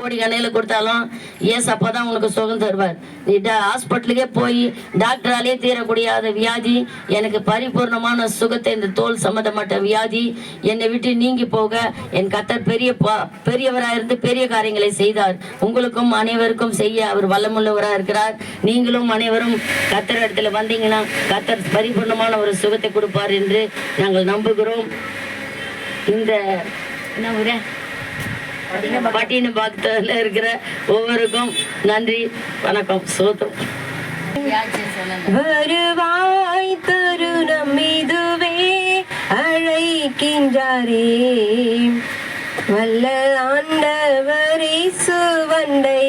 கோடி கண்ணையில கொடுத்தாலும் ஏசப்பா தான் உனக்கு சுகம் தருவார். நீ ஹாஸ்பிட்டலுக்கே போய் டாக்டராலே தீரக்கூடியாத வியாதி, எனக்கு பரிபூர்ணமான சுகத்தை, இந்த தோல் சம்பந்தப்பட்ட வியாதி என்னை விட்டு நீங்கி போக என் கர்த்தர் பெரியவராக இருந்து பெரிய காரியங்களை செய்தார். உங்களுக்கும் அனைவருக்கும் செய்ய அவர் வல்லமுள்ளவராக இருக்கிறார். நீங்களும் அனைவரும் கர்த்தர் இடத்துல வந்தீங்கன்னா கர்த்தர் பரிபூர்ணமான ஒரு சுகத்தை கொடுப்பார் என்று நாங்கள் நம்புகிறோம். இந்த என்ன ஊரே பட்டினப்பாக்கத்துல இருக்கிற ஒவ்வொருக்கும் நன்றி, வணக்கம், சோதம். வருவாய் தருணம் இதுவே அழைக்கின்றாரே, வல்ல ஆண்டவரே சுவண்டை